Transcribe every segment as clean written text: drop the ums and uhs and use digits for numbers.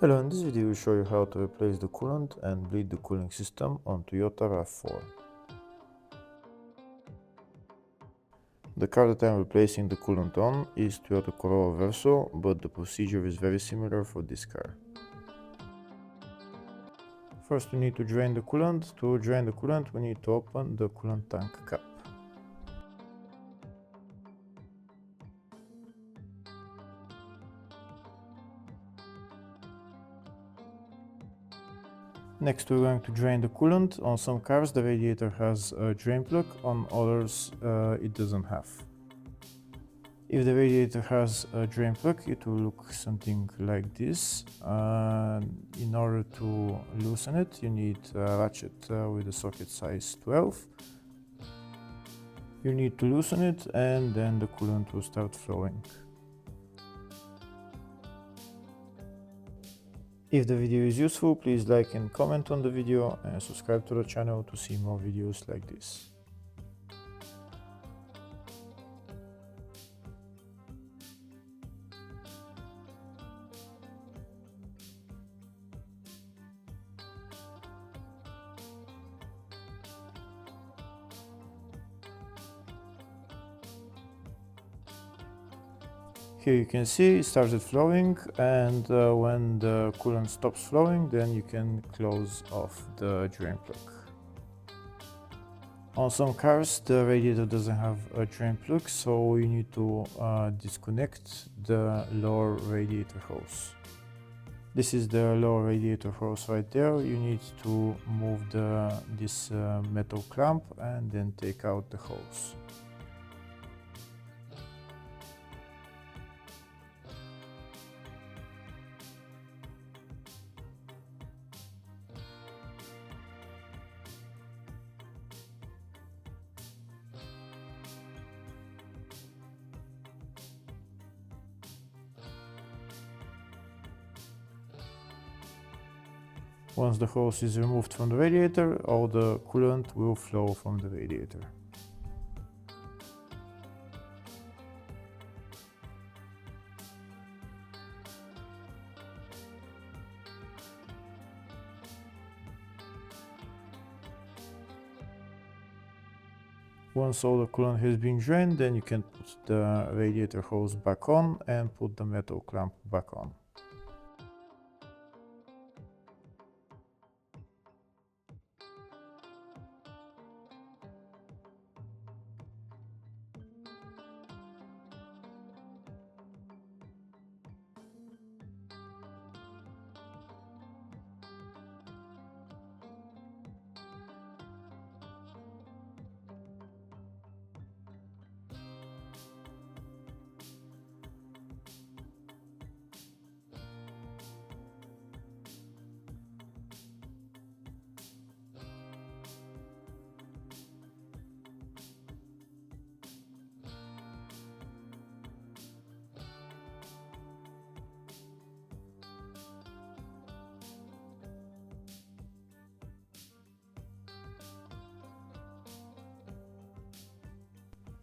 Hello, in this video we show you how to replace the coolant and bleed the cooling system on Toyota RAV4. The car that I'm replacing the coolant on is Toyota Corolla Verso, but the procedure is very similar for this car. First we need to drain the coolant. To drain the coolant we need to open the coolant tank cap. Next we're going to drain the coolant. On some cars the radiator has a drain plug, on others it doesn't have. If the radiator has a drain plug, it will look something like this. In order to loosen it, you need a ratchet with a socket size 12. You need to loosen it and then the coolant will start flowing. If the video is useful, please like and comment on the video and subscribe to the channel to see more videos like this. Here you can see it started flowing, and when the coolant stops flowing, then you can close off the drain plug. On some cars the radiator doesn't have a drain plug, so you need to disconnect the lower radiator hose. This is the lower radiator hose right there. You need to move this metal clamp and then take out the hose. Once the hose is removed from the radiator, all the coolant will flow from the radiator. Once all the coolant has been drained, then you can put the radiator hose back on and put the metal clamp back on.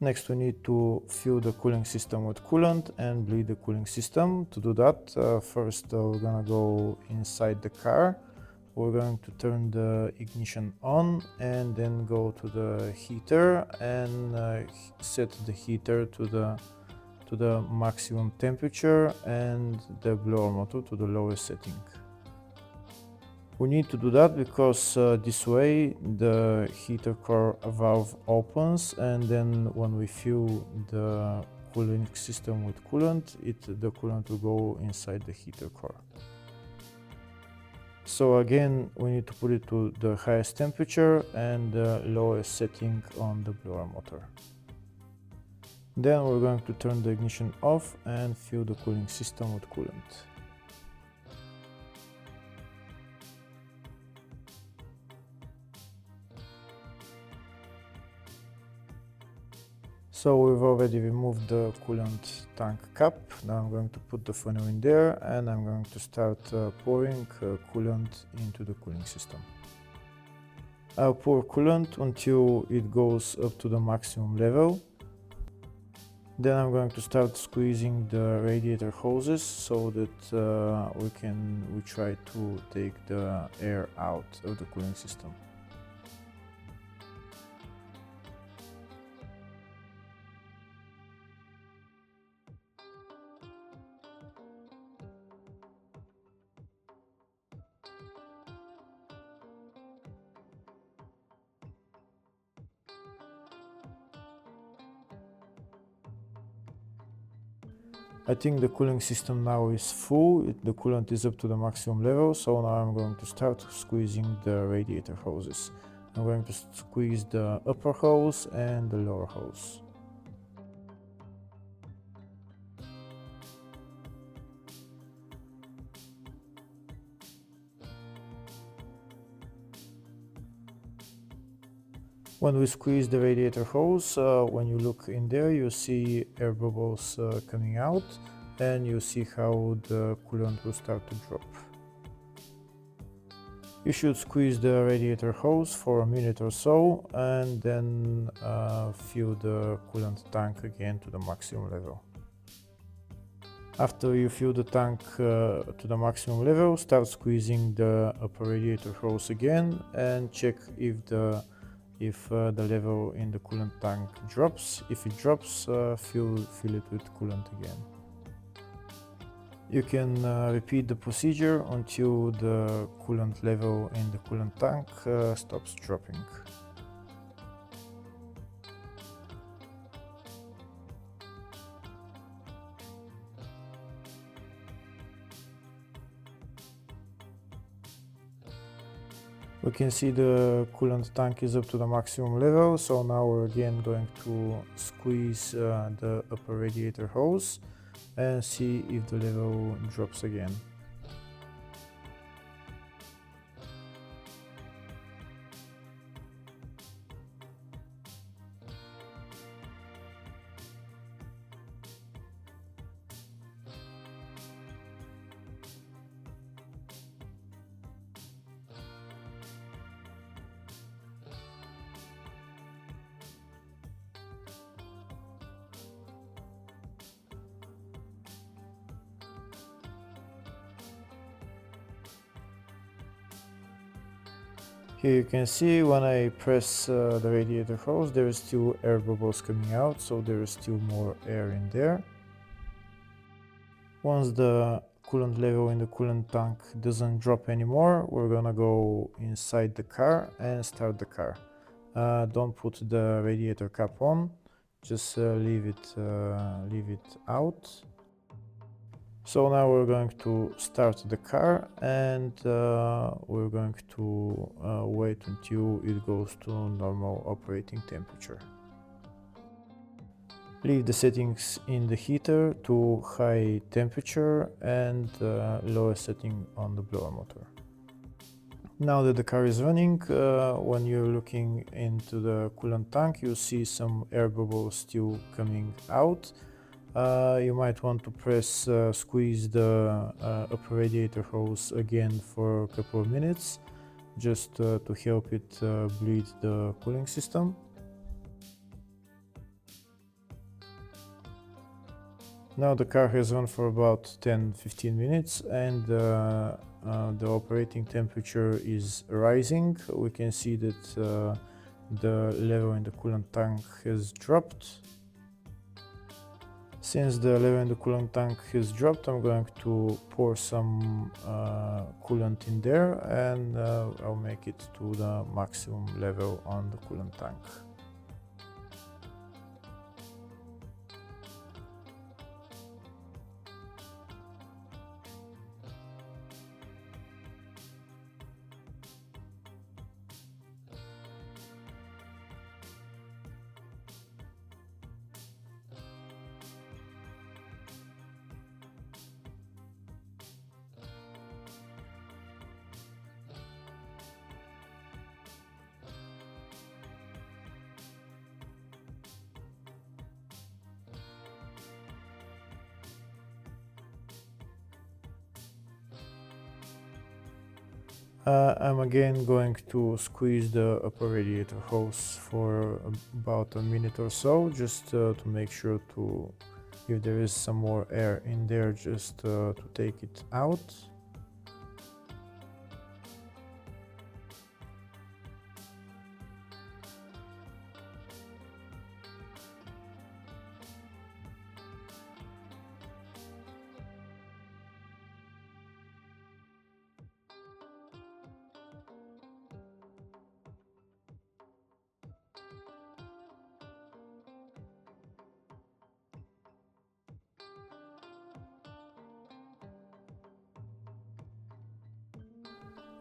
Next we need to fill the cooling system with coolant and bleed the cooling system. To do that, first we're gonna go inside the car. We're going to turn the ignition on and then go to the heater and set the heater to the maximum temperature and the blower motor to the lowest setting. We need to do that because this way the heater core valve opens, and then when we fill the cooling system with coolant, the coolant will go inside the heater core. So again, we need to put it to the highest temperature and the lowest setting on the blower motor. Then we're going to turn the ignition off and fill the cooling system with coolant. So we've already removed the coolant tank cap. Now I'm going to put the funnel in there and I'm going to start pouring coolant into the cooling system. I'll pour coolant until it goes up to the maximum level. Then I'm going to start squeezing the radiator hoses so that we try to take the air out of the cooling system. I think the cooling system now is full, the coolant is up to the maximum level, so now I'm going to start squeezing the radiator hoses. I'm going to squeeze the upper hose and the lower hose. When we squeeze the radiator hose, when you look in there, you see air bubbles coming out, and you see how the coolant will start to drop. You should squeeze the radiator hose for a minute or so, and then fill the coolant tank again to the maximum level. After you fill the tank to the maximum level, start squeezing the upper radiator hose again and check if the level in the coolant tank drops. If it drops, fill it with coolant again. You can repeat the procedure until the coolant level in the coolant tank stops dropping. We can see the coolant tank is up to the maximum level, so now we're again going to squeeze the upper radiator hose and see if the level drops again. Here you can see when I press the radiator hose, there is still air bubbles coming out, so there is still more air in there. Once the coolant level in the coolant tank doesn't drop anymore, we're gonna go inside the car and start the car. Don't put the radiator cap on, just leave it out. So now we're going to start the car, and we're going to wait until it goes to normal operating temperature. Leave the settings in the heater to high temperature and lower setting on the blower motor. Now that the car is running, when you're looking into the coolant tank, you see some air bubbles still coming out. You might want to squeeze the upper radiator hose again for a couple of minutes, just to help it bleed the cooling system. Now the car has run for about 10-15 minutes, and the operating temperature is rising. We can see that the level in the coolant tank has dropped. Since the level in the coolant tank has dropped, I'm going to pour some coolant in there, and I'll make it to the maximum level on the coolant tank. I'm again going to squeeze the upper radiator hose for about a minute or so, just to make sure to, if there is some more air in there, just to take it out.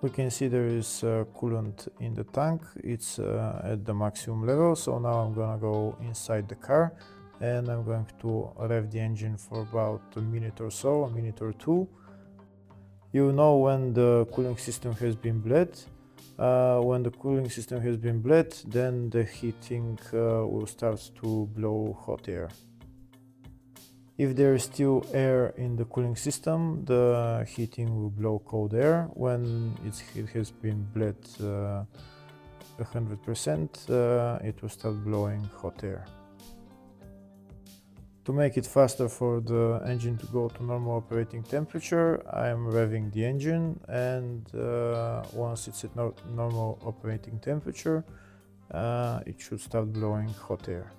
We can see there is coolant in the tank. It's at the maximum level, so now I'm gonna go inside the car and I'm going to rev the engine for about a minute or so, a minute or two. You know when the cooling system has been bled. When the cooling system has been bled, then the heating will start to blow hot air. If there is still air in the cooling system, the heating will blow cold air. When it has been bled 100%, it will start blowing hot air. To make it faster for the engine to go to normal operating temperature, I am revving the engine, and once it's at normal operating temperature, it should start blowing hot air.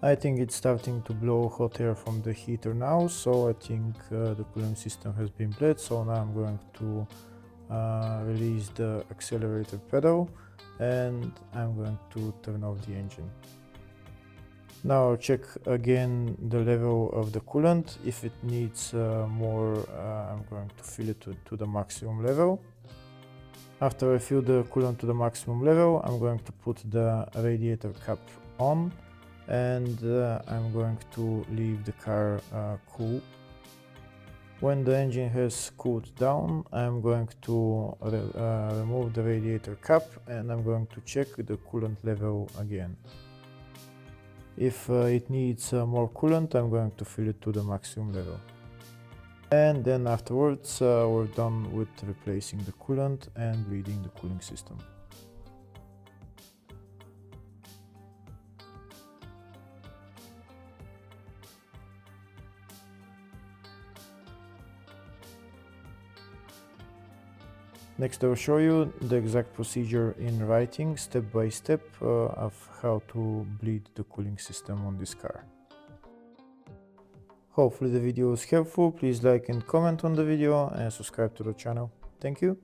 I think it's starting to blow hot air from the heater now, so I think the cooling system has been bled. So now I'm going to release the accelerator pedal and I'm going to turn off the engine. Now I'll check again the level of the coolant. If it needs more, I'm going to fill it to the maximum level. After I fill the coolant to the maximum level, I'm going to put the radiator cap on, and I'm going to leave the car cool. When the engine has cooled down, I'm going to remove the radiator cap and I'm going to check the coolant level again. If it needs more coolant, I'm going to fill it to the maximum level. And then afterwards we're done with replacing the coolant and bleeding the cooling system. Next I will show you the exact procedure in writing, step by step, of how to bleed the cooling system on this car. Hopefully the video was helpful. Please like and comment on the video and subscribe to the channel. Thank you.